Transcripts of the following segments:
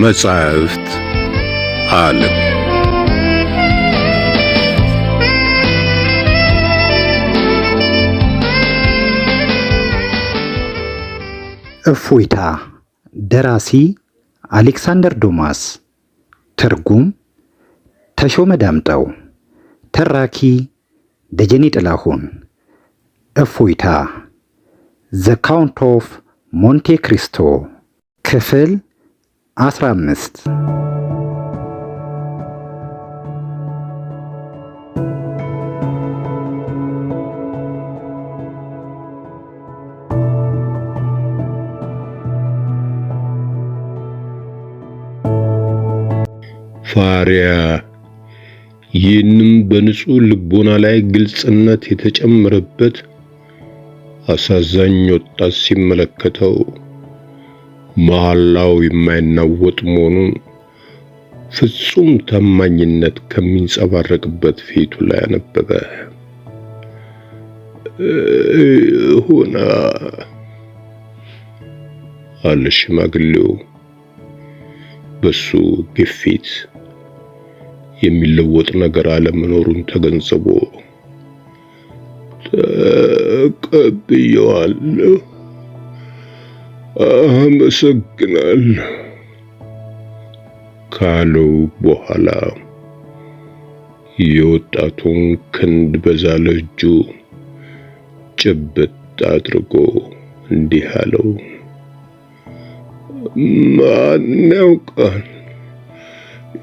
የመጻሕፍት ዓለም እፎይታ። ደራሲ አሌክሳንደር ዱማስ። ትርጉም ተሾመ ዳምጠው። ተራኪ ደጀኔ ጥላሁን። እፎይታ ዘ ካውንት ኦፍ ሞንቴ ክሪስቶ ክፍል 15። ፋሪያ ይህንም በንጹህ ልቦና ላይ ግልጽነት የተጨመረበት አሳዛኝ ወጣት ሲመለከተው መሐላው የማይናወጥ መሆኑን ፍጹም ታማኝነት ከሚንጸባረቅበት ፊቱ ላይ አነበበ። ሆና አለ ሽማግሌው በሱ ግፊት የሚለወጥ ነገር አለመኖሩን ተገንዝቦ ተቀብየዋለሁ፣ አመሰግናለሁ ካለው በኋላ የወጣቱን ክንድ በዛለ እጁ ጭብጥ አድርጎ እንዲህ አለው። ማን ያውቃል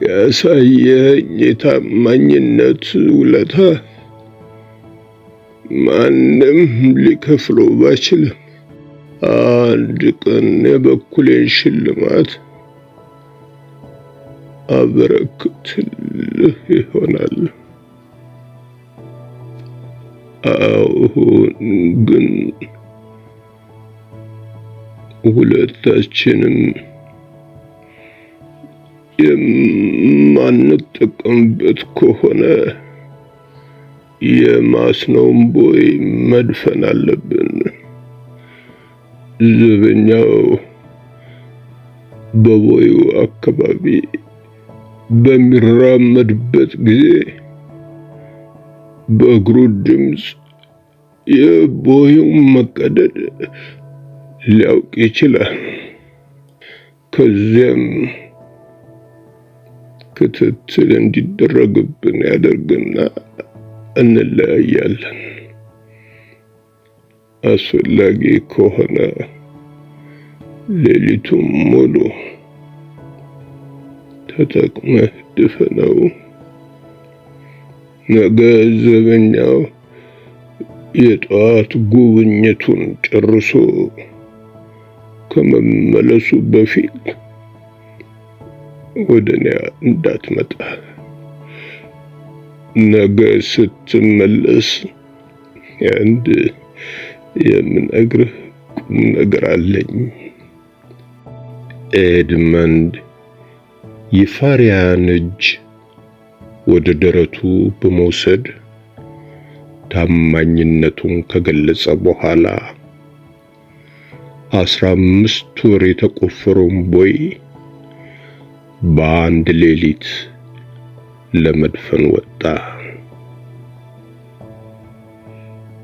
ያሳየኝ የታማኝነት ውለታ ማንም ሊከፍለው ባይችልም አንድ ቀን የበኩሌን ሽልማት አበረክትልህ ይሆናል። አሁን ግን ሁለታችንም የማንጠቀምበት ከሆነ የማስነውን ቦይ መድፈን አለብን። ዘበኛው በቦዩ አካባቢ በሚራመድበት ጊዜ በእግሩ ድምፅ የቦዩን መቀደድ ሊያውቅ ይችላል። ከዚያም ክትትል እንዲደረግብን ያደርግና እንለያያለን። አስፈላጊ ከሆነ ሌሊቱን ሙሉ ተጠቅመህ ድፈነው። ነገ ዘበኛው የጠዋት ጉብኝቱን ጨርሶ ከመመለሱ በፊት ወደኔ እንዳትመጣ። ነገ ስትመለስ አንድ የምነግርህ ቁም ነገር አለኝ። ኤድመንድ የፋሪያን እጅ ወደ ደረቱ በመውሰድ ታማኝነቱን ከገለጸ በኋላ 15 ወር የተቆፈረውን ቦይ በአንድ ሌሊት ለመድፈን ወጣ።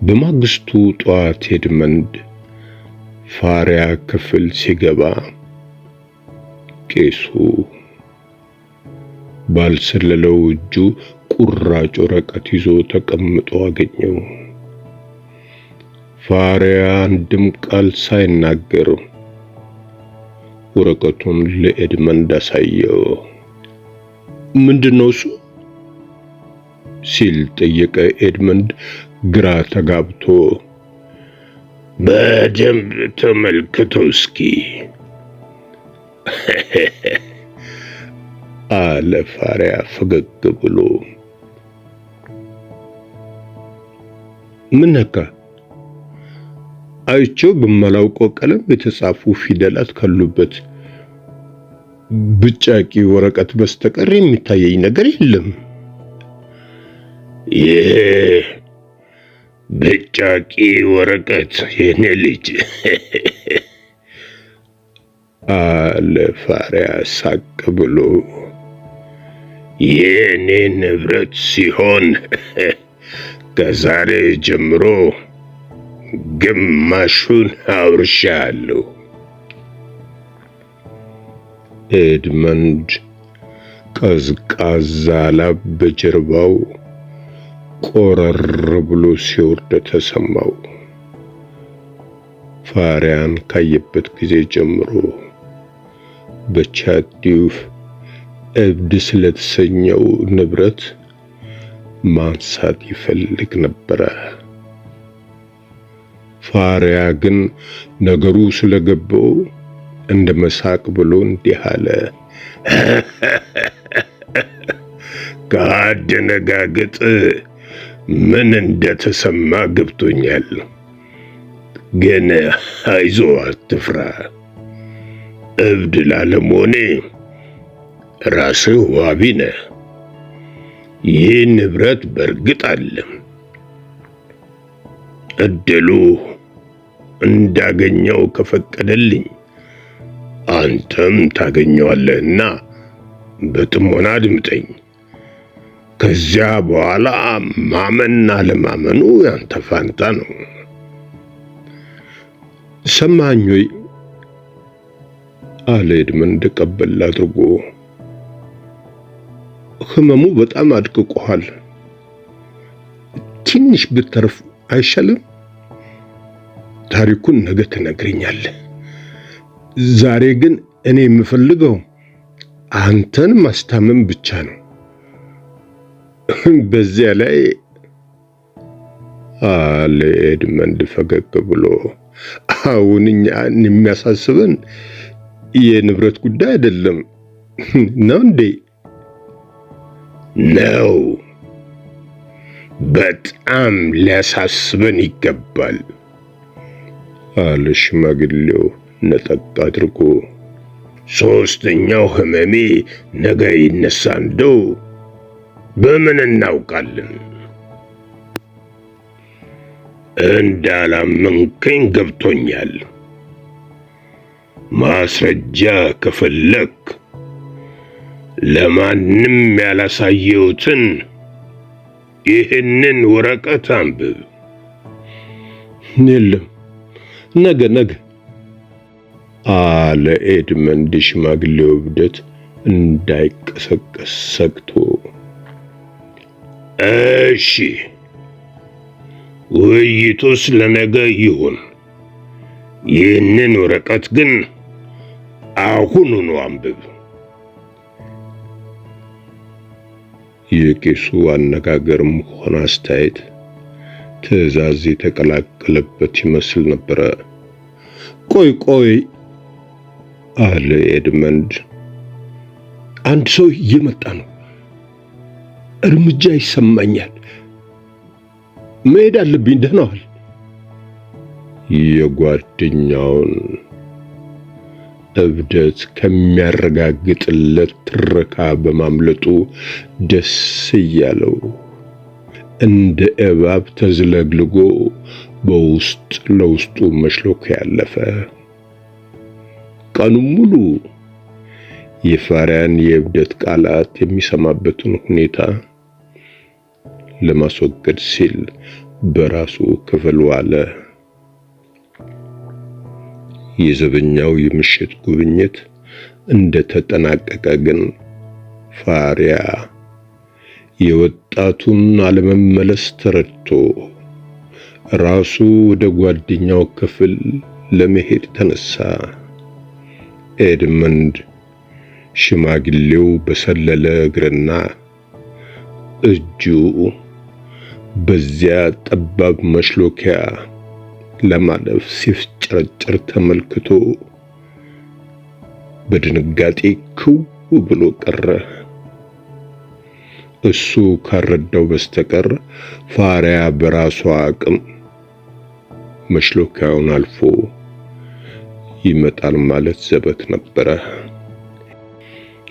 በማግስቱ ጠዋት ኤድመንድ ፋሪያ ክፍል ሲገባ ቄሱ ባልሰለለው እጁ ቁራጭ ወረቀት ይዞ ተቀምጦ አገኘው። ፋሪያ አንድም ቃል ሳይናገር ወረቀቱን ለኤድመንድ አሳየው። ምንድነው እሱ ሲል ጠየቀ። ኤድመንድ ግራ ተጋብቶ በደንብ ተመልከተው እስኪ አለ ፋሪያ ፈገግ ብሎ። ምን ነካ? አይቼው በማላውቀው ቀለም የተጻፉ ፊደላት ካሉበት ብጫቂ ወረቀት በስተቀር የሚታየኝ ነገር የለም። ብጫቂ ወረቀት የኔ ልጅ አለ ፋሪያ ሳቅ ብሎ። የኔ ንብረት ሲሆን ከዛሬ ጀምሮ ግማሹን አውርሻለሁ። ኤድመንድ ቀዝቃዛ ላብ በጀርባው ቆረር ብሎ ሲወርድ ተሰማው። ፋሪያን ካየበት ጊዜ ጀምሮ በቻዲው እብድ ስለተሰኘው ንብረት ማንሳት ይፈልግ ነበር። ፋሪያ ግን ነገሩ ስለገባው እንደ መሳቅ ብሎ እንዲህ አለ። ካደነጋገጥ ምን እንደተሰማ ገብቶኛል። ግን አይዞ አትፍራ። እብድ ላለመሆኔ ራስህ ዋቢ ነህ። ይህ ንብረት በእርግጥ አለ። እድሉ እንዳገኘው ከፈቀደልኝ አንተም ታገኘዋለህና በጥሞና አድምጠኝ። ከዚያ በኋላ ማመንና ለማመኑ ያንተ ፋንታ ነው። ሰማኝ ወይ? አለ ኤድመንድ ቀበል አድርጎ። ህመሙ በጣም አድቅቆሃል። ትንሽ ብትተርፍ አይሻልም? ታሪኩን ነገ ትነግረኛለህ። ዛሬ ግን እኔ የምፈልገው አንተን ማስታመም ብቻ ነው። በዚያ ላይ አለ ኤድመንድ ፈገግ ብሎ፣ አሁን እኛን የሚያሳስበን የንብረት ጉዳይ አይደለም ነው እንዴ? ነው። በጣም ሊያሳስበን ይገባል አለ ሽማግሌው ነጠቅ አድርጎ። ሶስተኛው ህመሜ ነገ ይነሳ እንደው በምን እናውቃለን? እንዳላመንከኝ ገብቶኛል። ማስረጃ ከፈለክ ለማንም ያላሳየሁትን ይህንን ወረቀት አንብብ። የለም ነገ አለ ኤድመንድ ሽማግሌው እብደት እንዳይቀሰቀስ ሰግቶ። እሺ ውይይቱስ ለነገ ይሁን። ይህንን ወረቀት ግን አሁኑኑ አንብብ። የቄሱ አነጋገርም ሆነ አስተያየት ትዕዛዝ የተቀላቀለበት ይመስል ነበረ። ቆይ አለ ኤድመንድ። አንድ ሰው እየመጣ ነው። እርምጃ ይሰማኛል። መሄድ አለብኝ። ደህና ዋል። የጓደኛውን እብደት ከሚያረጋግጥለት ትረካ በማምለጡ ደስ እያለው እንደ እባብ ተዝለግልጎ በውስጥ ለውስጡ መሽሎክ ያለፈ። ቀኑን ሙሉ የፋሪያን የእብደት ቃላት የሚሰማበትን ሁኔታ ለማስወገድ ሲል በራሱ ክፍል ዋለ። የዘበኛው የምሽት ጉብኝት እንደተጠናቀቀ ግን ፋሪያ የወጣቱን አለመመለስ ተረድቶ ራሱ ወደ ጓደኛው ክፍል ለመሄድ ተነሳ። ኤድመንድ ሽማግሌው በሰለለ እግርና እጁ በዚያ ጠባብ መሽሎኪያ ለማለፍ ሲፍጨረጨር ተመልክቶ በድንጋጤ ክው ብሎ ቀረ። እሱ ካረዳው በስተቀር ፋሪያ በራሷ አቅም መሽሎኪያውን አልፎ ይመጣል ማለት ዘበት ነበረ።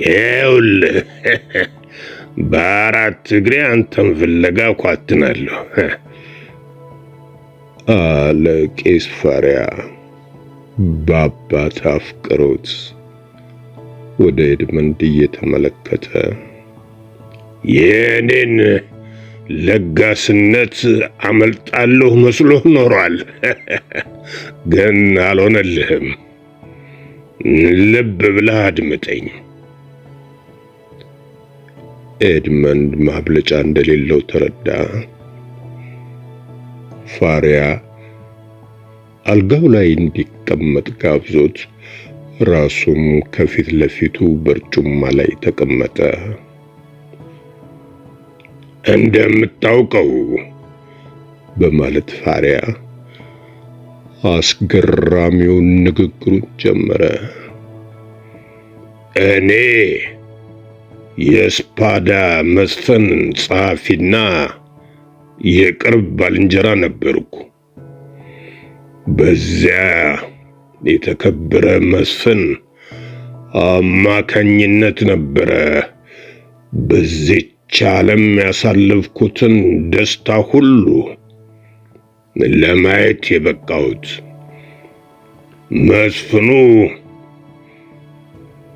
ይኸውልህ በአራት እግሬ አንተን ፍለጋ ኳትናለሁ አለ ቄስ ፋሪያ። በአባት አፍቅሮት ወደ ኤድመንድ እየተመለከተ የኔን ለጋስነት አመልጣለሁ መስሎህ ኖሯል። ግን አልሆነልህም። ልብ ብለህ አድምጠኝ። ኤድመንድ ማብለጫ እንደሌለው ተረዳ። ፋሪያ አልጋው ላይ እንዲቀመጥ ጋብዞት ራሱም ከፊት ለፊቱ በርጩማ ላይ ተቀመጠ። እንደምታውቀው በማለት ፋሪያ አስገራሚውን ንግግሩን ጀመረ። እኔ የስፓዳ መስፍን ጸሐፊና የቅርብ ባልንጀራ ነበርኩ። በዚያ የተከበረ መስፍን አማካኝነት ነበረ በዚች ዓለም ያሳለፍኩትን ደስታ ሁሉ ለማየት የበቃሁት። መስፍኑ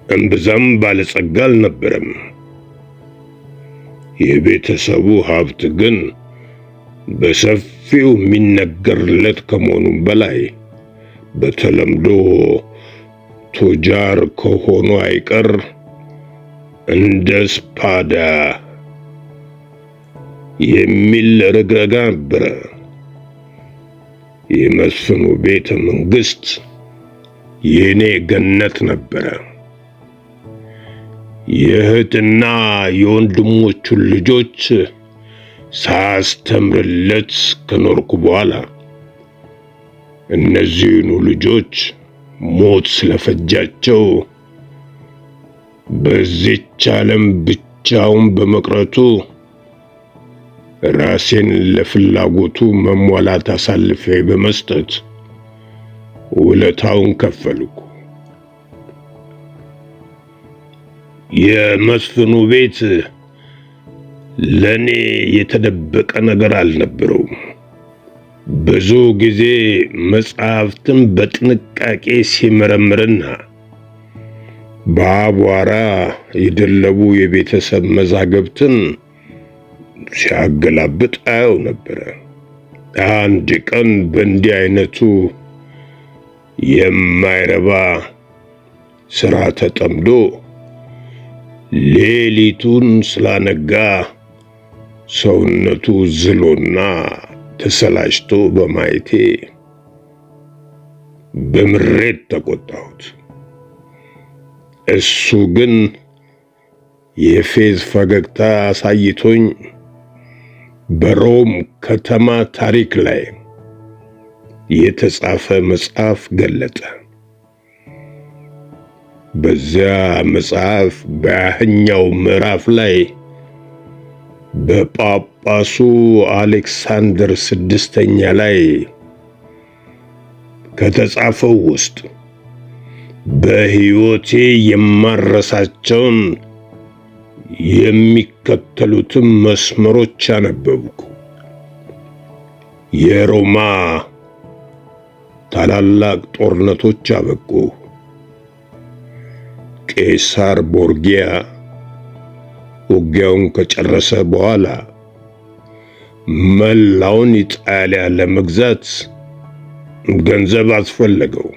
እምብዛም ባለጸጋ አልነበረም። የቤተሰቡ ሀብት ግን በሰፊው የሚነገርለት ከመሆኑም በላይ በተለምዶ ቱጃር ከሆኑ አይቀር እንደ ስፓዳ የሚል ረግረጋ ነበረ። የመስፍኑ ቤተ መንግስት የኔ ገነት ነበረ። የእህትና የወንድሞቹን ልጆች ሳስተምርለት ከኖርኩ በኋላ እነዚህኑ ልጆች ሞት ስለፈጃቸው በዚች ዓለም ብቻውን በመቅረቱ ራሴን ለፍላጎቱ መሟላት አሳልፌ በመስጠት ውለታውን ከፈልኩ። የመስፍኑ ቤት ለኔ የተደበቀ ነገር አልነበረውም። ብዙ ጊዜ መጽሐፍትን በጥንቃቄ ሲመረምርና በአቧራ የደለቡ የቤተሰብ መዛግብትን ሲያገላብጥ አየው ነበረ። አንድ ቀን በእንዲህ አይነቱ የማይረባ ስራ ተጠምዶ ሌሊቱን ስላነጋ ሰውነቱ ዝሎና ተሰላችቶ በማየቴ በምሬት ተቆጣሁት። እሱ ግን የፌዝ ፈገግታ አሳይቶኝ በሮም ከተማ ታሪክ ላይ የተጻፈ መጽሐፍ ገለጠ። በዚያ መጽሐፍ በሃያኛው ምዕራፍ ላይ በጳጳሱ አሌክሳንደር ስድስተኛ ላይ ከተጻፈው ውስጥ በሕይወቴ የማረሳቸውን የሚከተሉትን መስመሮች አነበብኩ። የሮማ ታላላቅ ጦርነቶች አበቁ። ቄሳር ቦርጊያ ውጊያውን ከጨረሰ በኋላ መላውን ኢጣሊያ ለመግዛት ገንዘብ አስፈለገው።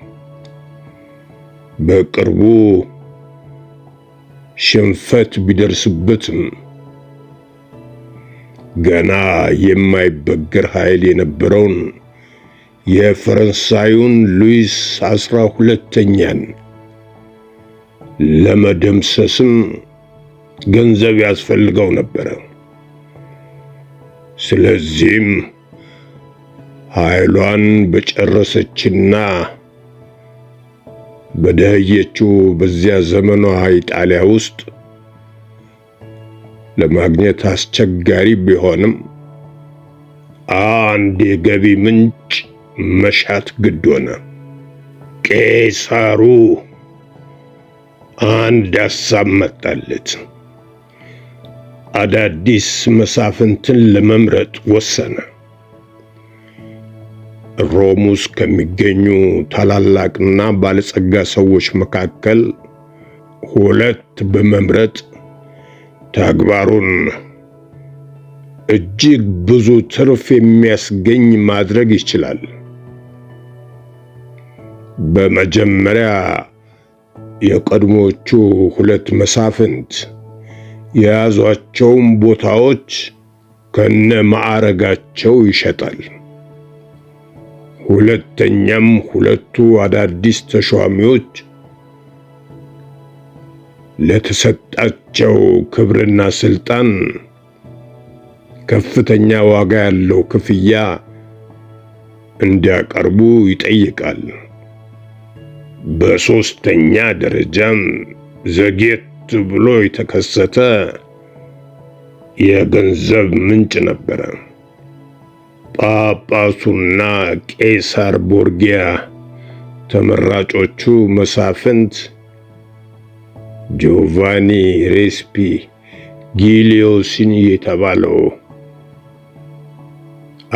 በቅርቡ ሽንፈት ቢደርስበትም ገና የማይበገር ኃይል የነበረውን የፈረንሳዩን ሉዊስ 12ኛን ለመደምሰስም ገንዘብ ያስፈልገው ነበር። ስለዚህም ኃይሏን በጨረሰችና በደህየችው በዚያ ዘመኗ ኢጣሊያ ውስጥ ለማግኘት አስቸጋሪ ቢሆንም አንድ የገቢ ምንጭ መሻት ግድ ሆነ። ቄሳሩ አንድ ሐሳብ መጣለት። አዳዲስ መሳፍንትን ለመምረጥ ወሰነ። ሮም ውስጥ ከሚገኙ ታላላቅና ባለጸጋ ሰዎች መካከል 2 በመምረጥ ተግባሩን እጅግ ብዙ ትርፍ የሚያስገኝ ማድረግ ይችላል። በመጀመሪያ የቀድሞቹ 2 መሳፍንት የያዟቸውን ቦታዎች ከነ ማዕረጋቸው ይሸጣል። ሁለተኛም 2ቱ አዳዲስ ተሿሚዎች ለተሰጣቸው ክብርና ስልጣን ከፍተኛ ዋጋ ያለው ክፍያ እንዲያቀርቡ ይጠይቃል። በሶስተኛ ደረጃም ዘግየት ብሎ የተከሰተ የገንዘብ ምንጭ ነበረ። ጳጳሱና ቄሳር ቦርጊያ ተመራጮቹ መሳፍንት ጆቫኒ ሬስፒ ጊሊዮሲኒ የተባለው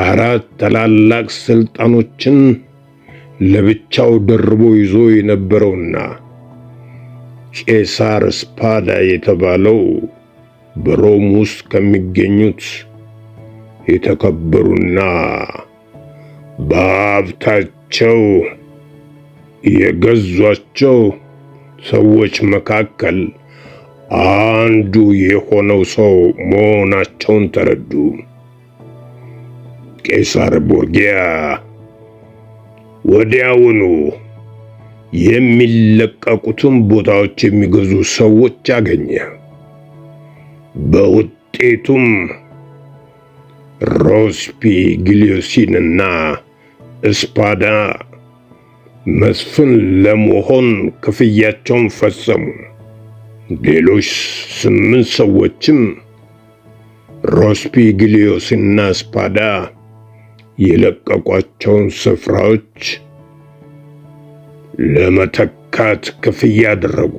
4 ታላላቅ ስልጣኖችን ለብቻው ደርቦ ይዞ የነበረውና ቄሳር ስፓዳ የተባለው በሮም ውስጥ ከሚገኙት የተከበሩና በሀብታቸው የገዟቸው ሰዎች መካከል አንዱ የሆነው ሰው መሆናቸውን ተረዱ። ቄሳር ቦርጊያ ወዲያውኑ የሚለቀቁትን ቦታዎች የሚገዙ ሰዎች አገኘ። በውጤቱም ሮስፒ ጊሊዮሲንና ስፓዳ መስፍን ለመሆን ክፍያቸውን ፈጸሙ። ሌሎች 8 ሰዎችም ሮስፒ ጊሊዮሲንና ስፓዳ የለቀቋቸውን ስፍራዎች ለመተካት ክፍያ አደረጉ።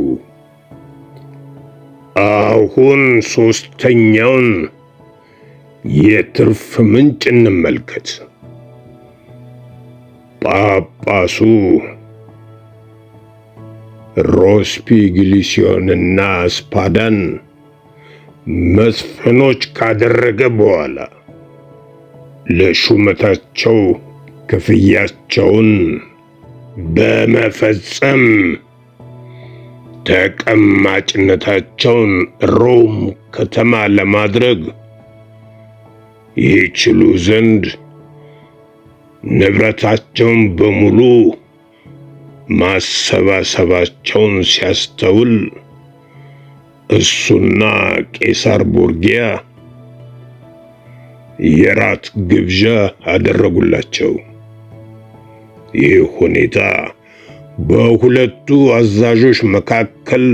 አሁን 3ኛውን የትርፍ ምንጭ እንመልከት። ጳጳሱ ሮስፒ ጊሊዮሲንና ስፓዳን መስፍኖች ካደረገ በኋላ ለሹመታቸው ክፍያቸውን በመፈጸም ተቀማጭነታቸውን ሮም ከተማ ለማድረግ ይችሉ ዘንድ ንብረታቸውን በሙሉ ማሰባሰባቸውን ሲያስተውል እሱና ቄሳር ቦርጊያ የራት ግብዣ አደረጉላቸው። ይህ ሁኔታ በሁለቱ አዛዦች መካከል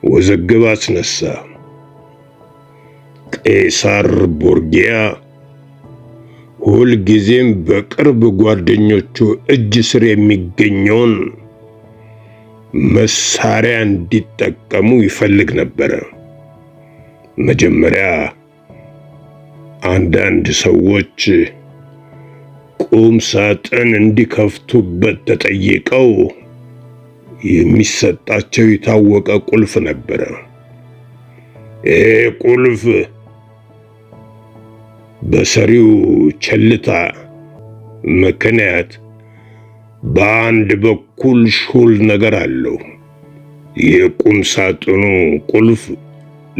ውዝግብ አስነሳ። ቄሳር ቦርጊያ ሁልጊዜም በቅርብ ጓደኞቹ እጅ ስር የሚገኘውን መሳሪያ እንዲጠቀሙ ይፈልግ ነበር። መጀመሪያ አንዳንድ ሰዎች ቁም ሳጥን እንዲከፍቱበት ተጠይቀው የሚሰጣቸው የታወቀ ቁልፍ ነበር። ቁልፍ በሰሪው ቸልታ ምክንያት በአንድ በኩል ሹል ነገር አለው። የቁም ሳጥኑ ቁልፍ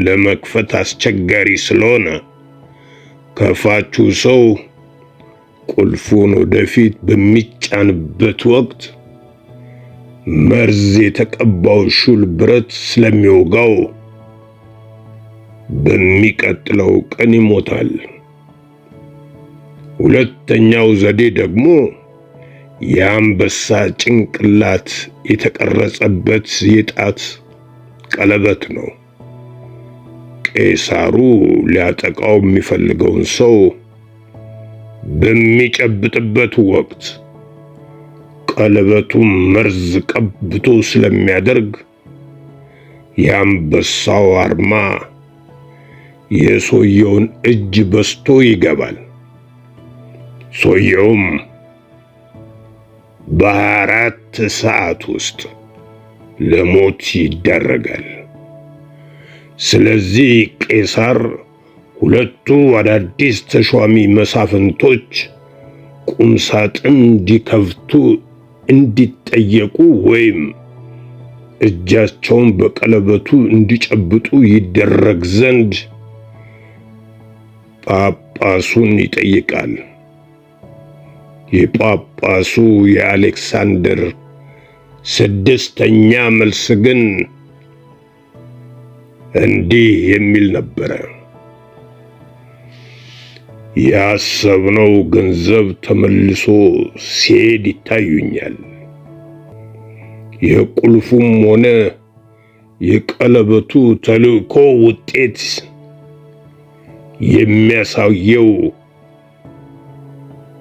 ለመክፈት አስቸጋሪ ስለሆነ ከፋቹ ሰው ቁልፉን ወደፊት በሚጫንበት ወቅት መርዝ የተቀባው ሹል ብረት ስለሚወጋው በሚቀጥለው ቀን ይሞታል። ሁለተኛው ዘዴ ደግሞ የአንበሳ ጭንቅላት የተቀረጸበት የጣት ቀለበት ነው። ቄሳሩ ሊያጠቃው የሚፈልገውን ሰው በሚጨብጥበት ወቅት ቀለበቱን መርዝ ቀብቶ ስለሚያደርግ የአንበሳው አርማ የሰውየውን እጅ በስቶ ይገባል። ሰውየውም በ24 ሰዓት ውስጥ ለሞት ይዳረጋል። ስለዚህ ቄሳር ሁለቱ አዳዲስ ተሿሚ መሳፍንቶች ቁምሳጥን እንዲከፍቱ እንዲጠየቁ ወይም እጃቸውን በቀለበቱ እንዲጨብጡ ይደረግ ዘንድ ጳጳሱን ይጠይቃል። የጳጳሱ የአሌክሳንደር ስድስተኛ መልስ ግን እንዲህ የሚል ነበረ። ያሰብነው ገንዘብ ተመልሶ ሲሄድ ይታዩኛል። የቁልፉም ሆነ የቀለበቱ ተልእኮ ውጤት የሚያሳየው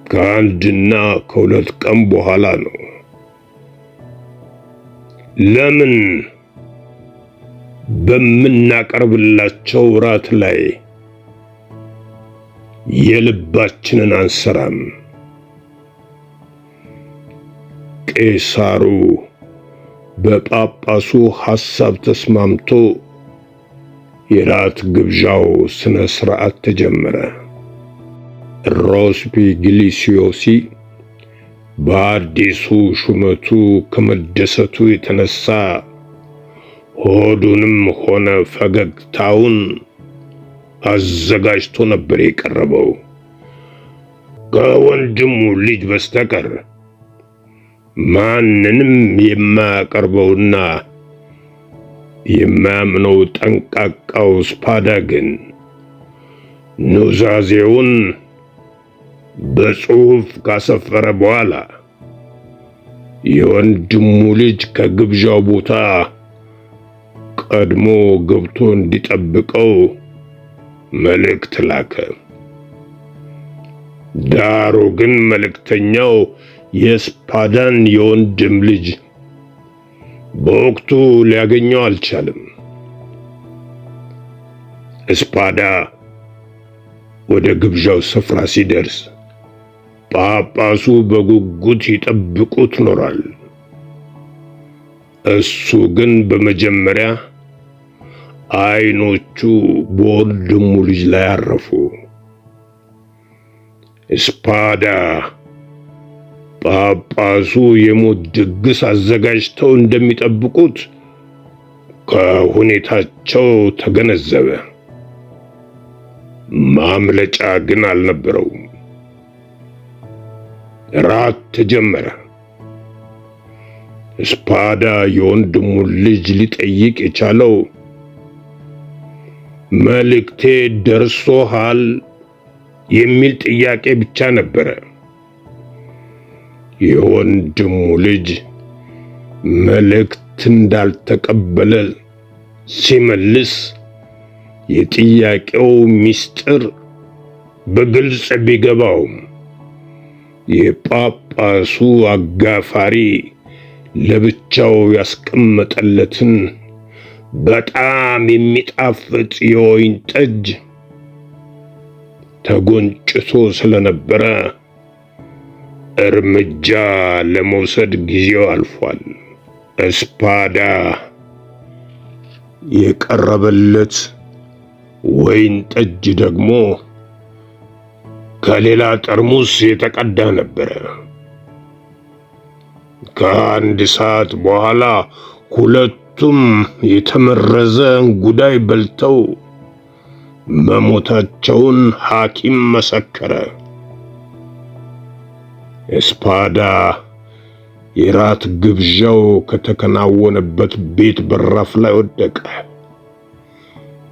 ከአንድና ከሁለት ቀን በኋላ ነው። ለምን በምናቀርብላቸው ራት ላይ የልባችንን አንሰራም? ቄሳሩ በጳጳሱ ሐሳብ ተስማምቶ የራት ግብዣው ስነ ሥርዓት ተጀመረ። ሮስፒግሊዮሲ በአዲሱ ሹመቱ ከመደሰቱ የተነሳ ሆዱንም ሆነ ፈገግታውን አዘጋጅቶ ነበር የቀረበው። ከወንድሙ ልጅ በስተቀር ማንንም የማያቀርበውና የማያምነው ጠንቃቃው ስፓዳ ግን ኑዛዜውን በጽሑፍ ካሰፈረ በኋላ የወንድሙ ልጅ ከግብዣው ቦታ ቀድሞ ገብቶ እንዲጠብቀው መልእክት ላከ። ዳሩ ግን መልእክተኛው የስፓዳን የወንድም ልጅ በወቅቱ ሊያገኘው አልቻለም። ስፓዳ ወደ ግብዣው ስፍራ ሲደርስ ጳጳሱ በጉጉት ይጠብቁት ኖሯል። እሱ ግን በመጀመሪያ አይኖቹ በወንድሙ ልጅ ላይ አረፉ። ስፓዳ ጳጳሱ የሞት ድግስ አዘጋጅተው እንደሚጠብቁት ከሁኔታቸው ተገነዘበ። ማምለጫ ግን አልነበረውም። ራት ተጀመረ። ስፓዳ የወንድሙን ልጅ ሊጠይቅ የቻለው መልእክቴ ደርሶሃል የሚል ጥያቄ ብቻ ነበረ። የወንድሙ ልጅ መልእክት እንዳልተቀበለ ሲመልስ የጥያቄው ምስጢር በግልጽ ቢገባውም የጳጳሱ አጋፋሪ ለብቻው ያስቀመጠለትን በጣም የሚጣፍጥ የወይን ጠጅ ተጎንጭቶ ስለነበረ እርምጃ ለመውሰድ ጊዜው አልፏል። ስፓዳ የቀረበለት ወይን ጠጅ ደግሞ ከሌላ ጠርሙስ የተቀዳ ነበረ። ከአንድ ሰዓት በኋላ ሁለቱም የተመረዘ እንጉዳይ በልተው መሞታቸውን ሐኪም መሰከረ። ስፓዳ የራት ግብዣው ከተከናወነበት ቤት በራፍ ላይ ወደቀ።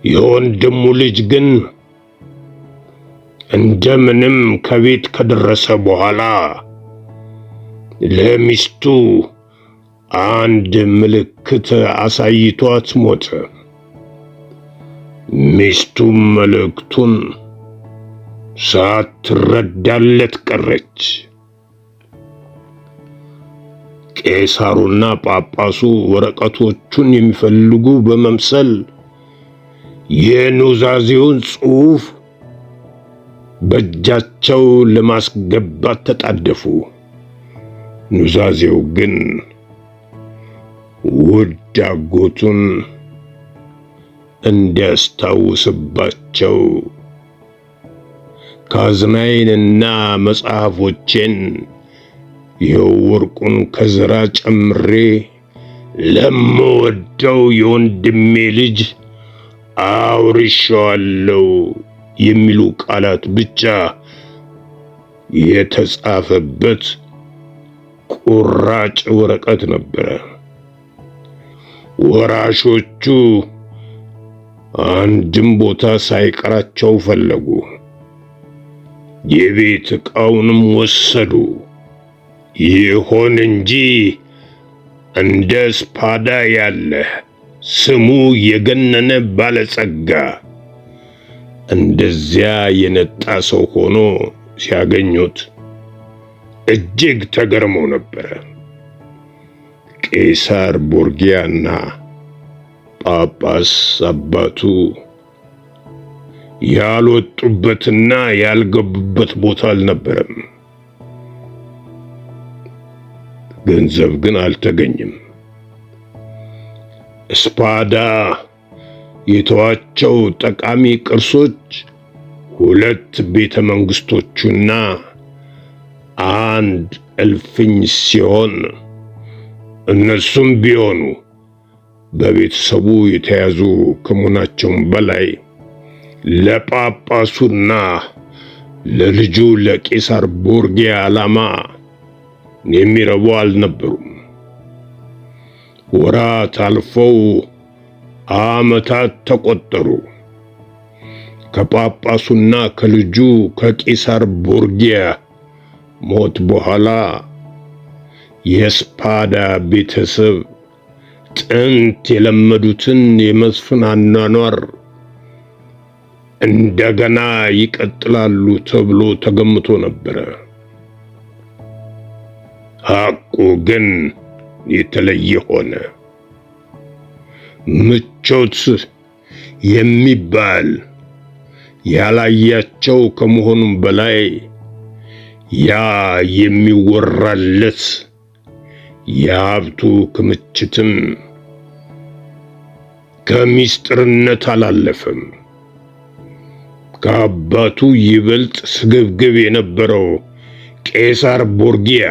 የወንድሙ ልጅ ግን እንደምንም ከቤት ከደረሰ በኋላ ለሚስቱ አንድ ምልክት አሳይቷት ሞተ። ሚስቱም መልእክቱን ሳትረዳለት ቀረች። ቄሳሩና ጳጳሱ ወረቀቶቹን የሚፈልጉ በመምሰል የኑዛዜውን ጽሑፍ በእጃቸው ለማስገባት ተጣደፉ። ኑዛዜው ግን ውድ አጎቱን እንዲያስታውስባቸው ካዝናዬንና መጽሐፎቼን ይኸው ወርቁን ከዝራ ጨምሬ ለምወደው የወንድሜ ልጅ አውርሼዋለሁ የሚሉ ቃላት ብቻ የተጻፈበት ቁራጭ ወረቀት ነበረ። ወራሾቹ አንድም ቦታ ሳይቀራቸው ፈለጉ። የቤት ዕቃውንም ወሰዱ። ይሁን እንጂ እንደ ስፓዳ ያለ ስሙ የገነነ ባለጸጋ እንደዚያ የነጣ ሰው ሆኖ ሲያገኙት እጅግ ተገርመው ነበር። ቄሳር ቦርጊያና ጳጳስ አባቱ ያልወጡበትና ያልገቡበት ቦታ አልነበረም። ገንዘብ ግን አልተገኘም። ስፓዳ የተዋቸው ጠቃሚ ቅርሶች 2 ቤተ መንግስቶችና 1 እልፍኝ ሲሆን እነሱም ቢሆኑ በቤተሰቡ የተያዙ ከመሆናቸውም በላይ ለጳጳሱና ለልጁ ለቄሳር ቦርጊያ ዓላማ የሚረቡ አልነበሩም። ወራት አልፈው ዓመታት ተቆጠሩ። ከጳጳሱና ከልጁ ከቄሳር ቦርጊያ ሞት በኋላ የስፓዳ ቤተሰብ ጥንት የለመዱትን የመስፍን አኗኗር እንደገና ይቀጥላሉ ተብሎ ተገምቶ ነበር። ሐቁ ግን የተለየ ሆነ። ምቾት የሚባል ያላያቸው ከመሆኑም በላይ ያ የሚወራለት የሀብቱ ክምችትም ከምስጢርነት አላለፈም። ከአባቱ ይበልጥ ስግብግብ የነበረው ቄሳር ቦርጊያ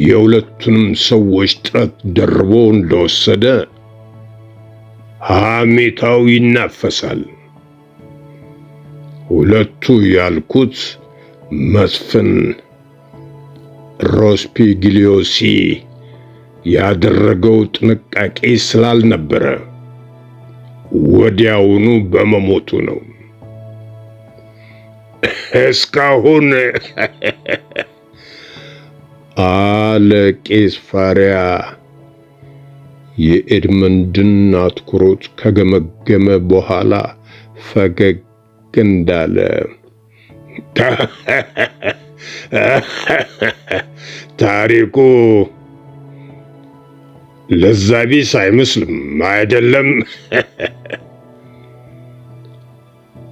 የሁለቱንም ሰዎች ጥረት ደርቦ እንደወሰደ ሐሜታው ይናፈሳል። ሁለቱ ያልኩት መስፍን ሮስፒግሊዮሲ ያደረገው ጥንቃቄ ስላልነበረ ወዲያውኑ በመሞቱ ነው። እስካሁን አለ ቄስ ፋሪያ የኤድመንድን አትኩሮት ከገመገመ በኋላ ፈገግ እንዳለ ታሪኩ ለዛ ቢስ አይመስልም አይደለም?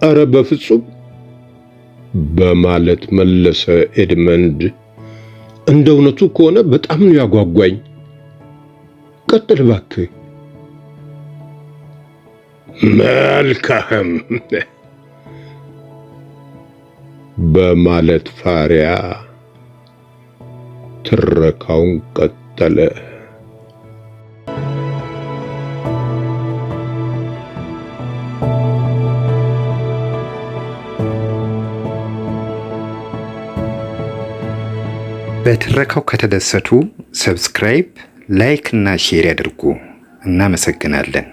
ኧረ በፍጹም በማለት መለሰ ኤድመንድ። እንደ እውነቱ ከሆነ በጣም ነው ያጓጓኝ። ቀጥል እባክህ። መልካም በማለት ፋሪያ ትረካውን ቀጠለ። በትረካው ከተደሰቱ ሰብስክራይብ፣ ላይክ እና ሼር ያድርጉ። እናመሰግናለን።